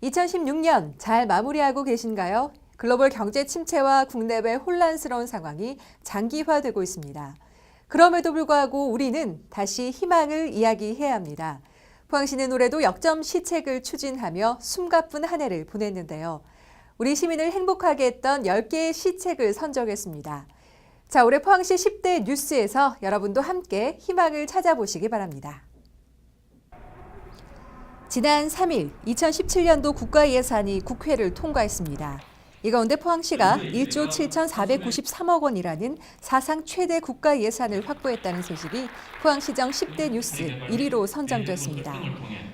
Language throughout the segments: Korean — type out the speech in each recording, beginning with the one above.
2016년 잘 마무리하고 계신가요? 글로벌 경제 침체와 국내외 혼란스러운 상황이 장기화되고 있습니다. 그럼에도 불구하고 우리는 다시 희망을 이야기해야 합니다. 포항시는 올해도 역점 시책을 추진하며 숨가쁜 한 해를 보냈는데요. 우리 시민을 행복하게 했던 10개의 시책을 선정했습니다. 자, 올해 포항시 10대 뉴스에서 여러분도 함께 희망을 찾아보시기 바랍니다. 지난 3일 2017년도 국가예산이 국회를 통과했습니다. 이 가운데 포항시가 1조 7,493억 원이라는 사상 최대 국가예산을 확보했다는 소식이 포항시정 10대 뉴스 1위로 선정됐습니다.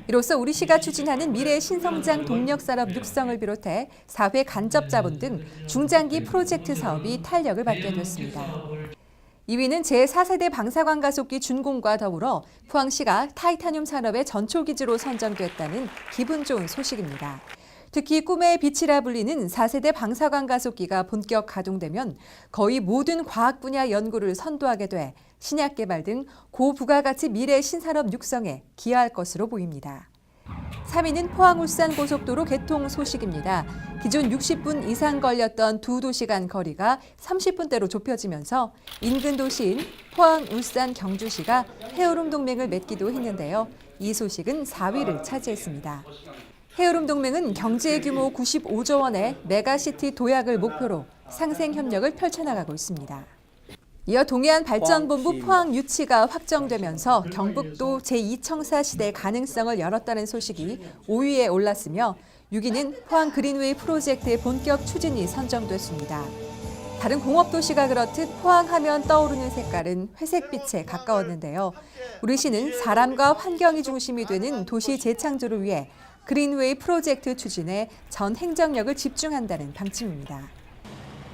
이로써 우리 시가 추진하는 미래 신성장 동력산업 육성을 비롯해 사회 간접자본 등 중장기 프로젝트 사업이 탄력을 받게 됐습니다. 2위는 제4세대 방사광 가속기 준공과 더불어 포항시가 타이타늄 산업의 전초기지로 선정됐다는 기분 좋은 소식입니다. 특히 꿈의 빛이라 불리는 4세대 방사광 가속기가 본격 가동되면 거의 모든 과학 분야 연구를 선도하게 돼 신약 개발 등 고부가가치 미래 신산업 육성에 기여할 것으로 보입니다. 3위는 포항-울산 고속도로 개통 소식입니다. 기존 60분 이상 걸렸던 두 도시 간 거리가 30분대로 좁혀지면서 인근 도시인 포항, 울산, 경주시가 해오름 동맹을 맺기도 했는데요. 이 소식은 4위를 차지했습니다. 해오름 동맹은 경제 규모 95조 원의 메가시티 도약을 목표로 상생 협력을 펼쳐나가고 있습니다. 이어 동해안 발전본부 포항 유치가 확정되면서 경북도 제2청사 시대 가능성을 열었다는 소식이 5위에 올랐으며 6위는 포항 그린웨이 프로젝트의 본격 추진이 선정됐습니다. 다른 공업도시가 그렇듯 포항하면 떠오르는 색깔은 회색빛에 가까웠는데요. 우리 시는 사람과 환경이 중심이 되는 도시 재창조를 위해 그린웨이 프로젝트 추진에 전 행정력을 집중한다는 방침입니다.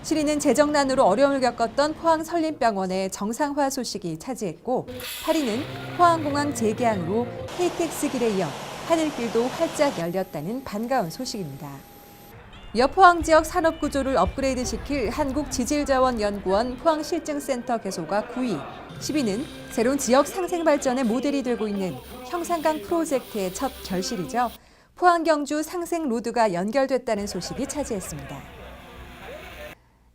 7위는 재정난으로 어려움을 겪었던 포항 설림병원의 정상화 소식이 차지했고 8위는 포항공항 재개항으로 KTX 길에 이어 하늘길도 활짝 열렸다는 반가운 소식입니다. 이어 포항 지역 산업구조를 업그레이드시킬 한국지질자원연구원 포항실증센터 개소가 9위, 10위는 새로운 지역 상생 발전의 모델이 되고 있는 형산강 프로젝트의 첫 결실이죠. 포항-경주 상생로드가 연결됐다는 소식이 차지했습니다.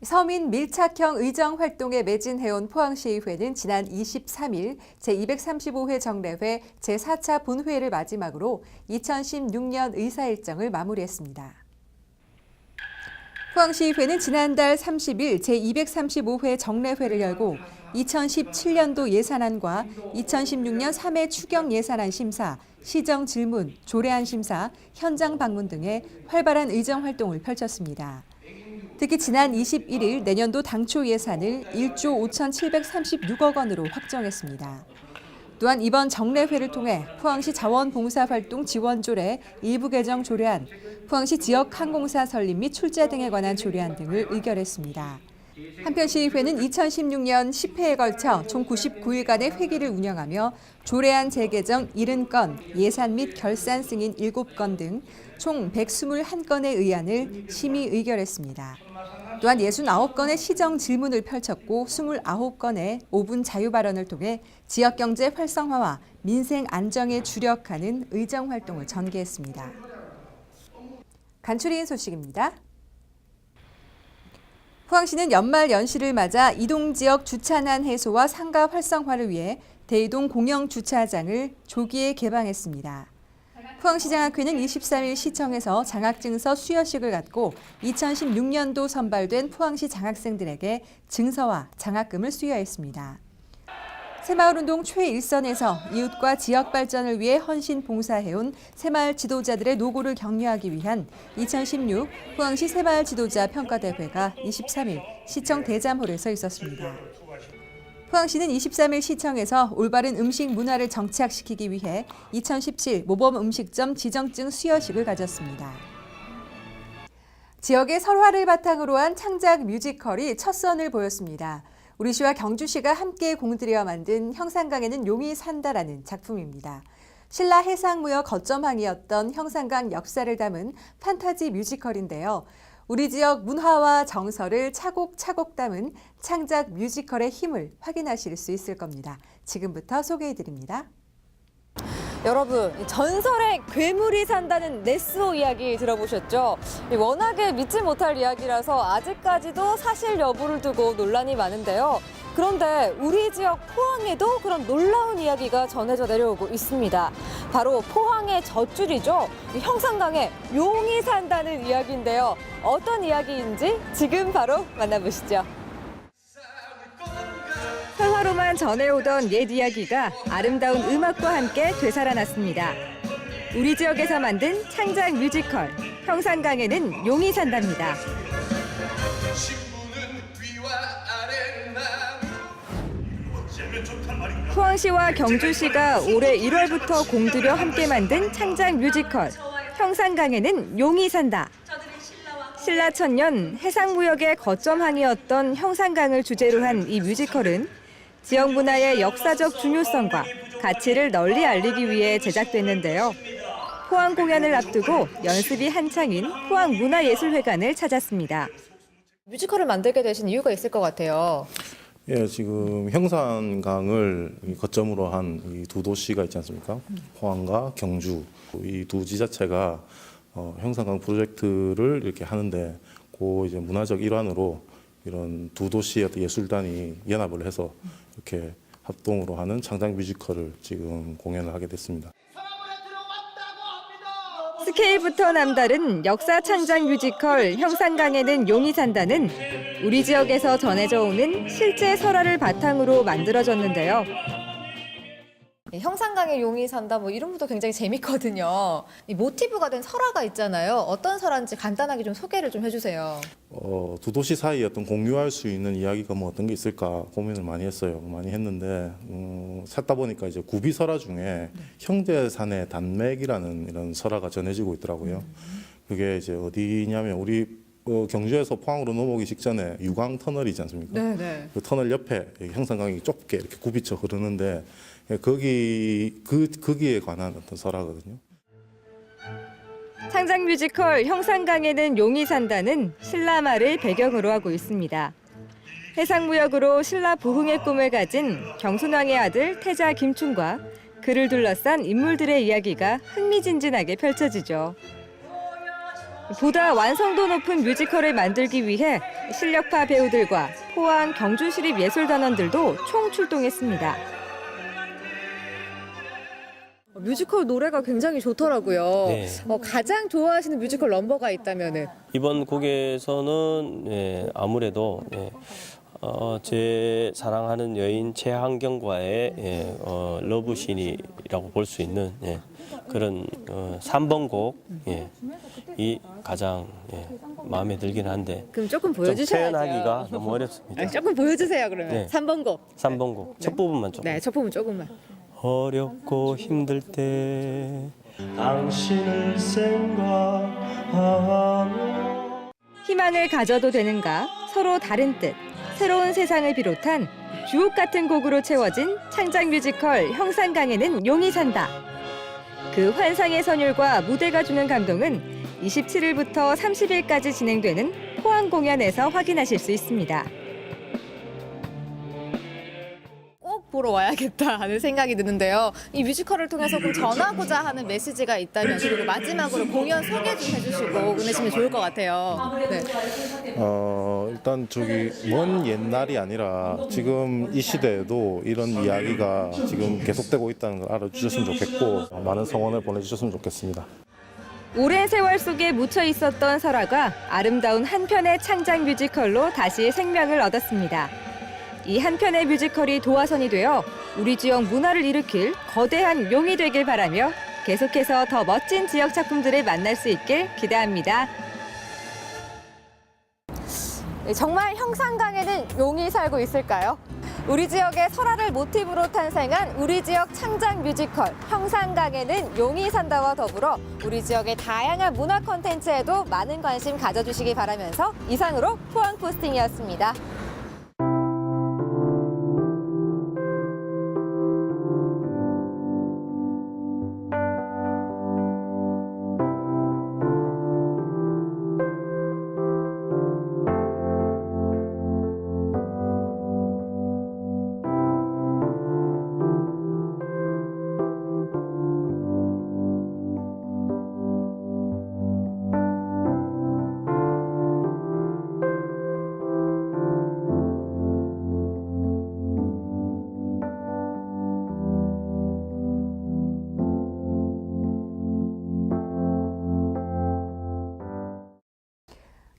서민 밀착형 의정 활동에 매진해온 포항시의회는 지난 23일 제235회 정례회 제4차 본회의를 마지막으로 2016년 의사 일정을 마무리했습니다. 포항시의회는 지난달 30일 제235회 정례회를 열고 2017년도 예산안과 2016년 3회 추경 예산안 심사, 시정 질문, 조례안 심사, 현장 방문 등의 활발한 의정 활동을 펼쳤습니다. 특히 지난 21일 내년도 당초 예산을 1조 5,736억 원으로 확정했습니다. 또한 이번 정례회를 통해 포항시 자원봉사활동 지원조례 일부 개정 조례안, 포항시 지역항공사 설립 및 출자 등에 관한 조례안 등을 의결했습니다. 한편 시의회는 2016년 10회에 걸쳐 총 99일간의 회기를 운영하며 조례안 재개정 70건, 예산 및 결산 승인 7건 등 총 121건의 의안을 심의 의결했습니다. 또한 69건의 시정 질문을 펼쳤고 29건의 5분 자유 발언을 통해 지역경제 활성화와 민생 안정에 주력하는 의정 활동을 전개했습니다. 간추린 소식입니다. 포항시는 연말 연시를 맞아 이동지역 주차난 해소와 상가 활성화를 위해 대이동 공영주차장을 조기에 개방했습니다. 포항시장학회는 23일 시청에서 장학증서 수여식을 갖고 2016년도 선발된 포항시 장학생들에게 증서와 장학금을 수여했습니다. 새마을운동 최일선에서 이웃과 지역 발전을 위해 헌신 봉사해온 새마을 지도자들의 노고를 격려하기 위한 2016 포항시 새마을 지도자 평가대회가 23일 시청 대잠홀에서 있었습니다. 포항시는 23일 시청에서 올바른 음식 문화를 정착시키기 위해 2017 모범음식점 지정증 수여식을 가졌습니다. 지역의 설화를 바탕으로 한 창작 뮤지컬이 첫 선을 보였습니다. 우리 시와 경주시가 함께 공들여 만든 형산강에는 용이 산다라는 작품입니다. 신라 해상무역 거점항이었던 형산강 역사를 담은 판타지 뮤지컬인데요. 우리 지역 문화와 정서를 차곡차곡 담은 창작 뮤지컬의 힘을 확인하실 수 있을 겁니다. 지금부터 소개해드립니다. 여러분, 전설의 괴물이 산다는 네스호 이야기 들어보셨죠? 워낙에 믿지 못할 이야기라서 아직까지도 사실 여부를 두고 논란이 많은데요. 그런데 우리 지역 포항에도 그런 놀라운 이야기가 전해져 내려오고 있습니다. 바로 포항의 젖줄이죠. 형산강에 용이 산다는 이야기인데요. 어떤 이야기인지 지금 바로 만나보시죠. 설화로만 전해오던 옛 이야기가 아름다운 음악과 함께 되살아났습니다. 우리 지역에서 만든 창작 뮤지컬 형산강에는 용이 산답니다. 포항시와 경주시가 올해 1월부터 공들여 함께 만든 창작 뮤지컬 형산강에는 용이 산다. 신라천년 해상무역의 거점항이었던 형산강을 주제로 한 이 뮤지컬은 지역 문화의 역사적 중요성과 가치를 널리 알리기 위해 제작됐는데요. 포항 공연을 앞두고 연습이 한창인 포항문화예술회관을 찾았습니다. 뮤지컬을 만들게 되신 이유가 있을 것 같아요. 예, 지금 형산강을 거점으로 한 이 두 도시가 있지 않습니까? 포항과 경주. 이 두 지자체가 형산강 프로젝트를 이렇게 하는데 그 이제 문화적 일환으로 이런 두 도시의 예술단이 연합을 해서 이렇게 합동으로 하는 창작 뮤지컬을 지금 공연을 하게 됐습니다. 스케일부터 남다른 역사 창작 뮤지컬 형산강에는 용이 산다는 우리 지역에서 전해져 오는 실제 설화를 바탕으로 만들어졌는데요. 형산강에 용이 산다 뭐 이름부터 굉장히 재밌거든요. 이 모티브가 된 설화가 있잖아요. 어떤 설화인지 간단하게 좀 소개를 좀 해주세요. 두 도시 사이 어떤 공유할 수 있는 이야기가 뭐 어떤 게 있을까 고민을 많이 했어요. 많이 했는데 찾다 보니까 이제 구비 설화 중에 형제산의 단맥이라는 이런 설화가 전해지고 있더라고요. 그게 이제 어디냐면 우리 경주에서 포항으로 넘어오기 직전에 유광 터널이지 않습니까? 네네. 그 터널 옆에 형산강이 좁게 이렇게 굽이쳐 흐르는데 거기에 관한 어떤 설화거든요. 창작 뮤지컬 형산강에는 용이 산다는 신라말을 배경으로 하고 있습니다. 해상무역으로 신라 부흥의 꿈을 가진 경순왕의 아들 태자 김충과 그를 둘러싼 인물들의 이야기가 흥미진진하게 펼쳐지죠. 보다 완성도 높은 뮤지컬을 만들기 위해 실력파 배우들과 포항 경주시립예술단원들도 총출동했습니다. 뮤지컬 노래가 굉장히 좋더라고요. 네. 가장 좋아하시는 뮤지컬 넘버가 있다면은? 이번 곡에서는 아무래도 제 사랑하는 여인 최한경과의 러브씬이라고 볼 수 있는 그런 3번 곡이 가장 마음에 들긴 한데 그럼 조금 좀 보여주셔야죠. 표현하기가 너무 어렵습니다. 조금 보여주세요 그러면. 네. 3번 곡. 3번 곡 첫 부분만 조금. 네, 첫 부분 조금만. 어렵고 힘들 때 당신을 생각하며 희망을 가져도 되는가? 서로 다른 뜻. 새로운 세상을 비롯한 주옥 같은 곡으로 채워진 창작 뮤지컬 형산강에는 용이 산다. 그 환상의 선율과 무대가 주는 감동은 27일부터 30일까지 진행되는 포항 공연에서 확인하실 수 있습니다. 꼭 보러 와야겠다 하는 생각이 드는데요. 이 뮤지컬을 통해서 좀 전하고자 하는 메시지가 있다면 그리고 마지막으로 공연 소개 좀 해주시고 보내시면 좋을 것 같아요. 네. 일단 먼 옛날이 아니라 지금 이 시대에도 이런 이야기가 지금 계속되고 있다는 걸 알아주셨으면 좋겠고 많은 성원을 보내주셨으면 좋겠습니다. 오랜 세월 속에 묻혀 있었던 설화가 아름다운 한 편의 창작 뮤지컬로 다시 생명을 얻었습니다. 이 한 편의 뮤지컬이 도화선이 되어 우리 지역 문화를 일으킬 거대한 용이 되길 바라며 계속해서 더 멋진 지역 작품들을 만날 수 있길 기대합니다. 정말 형산강에는 용이 살고 있을까요? 우리 지역의 설화를 모티브로 탄생한 우리 지역 창작 뮤지컬 형산강에는 용이 산다와 더불어 우리 지역의 다양한 문화 콘텐츠에도 많은 관심 가져주시기 바라면서 이상으로 포항 포스팅이었습니다.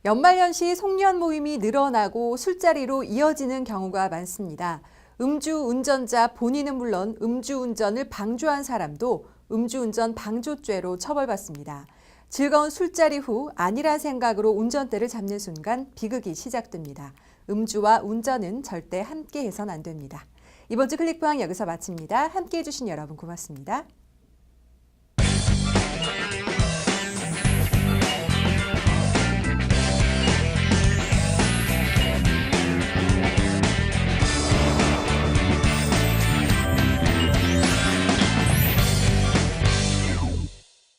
연말연시 송년 모임이 늘어나고 술자리로 이어지는 경우가 많습니다. 음주운전자 본인은 물론 음주운전을 방조한 사람도 음주운전 방조죄로 처벌받습니다. 즐거운 술자리 후 아니란 생각으로 운전대를 잡는 순간 비극이 시작됩니다. 음주와 운전은 절대 함께 해선 안 됩니다. 이번 주 클릭방 여기서 마칩니다. 함께해 주신 여러분 고맙습니다.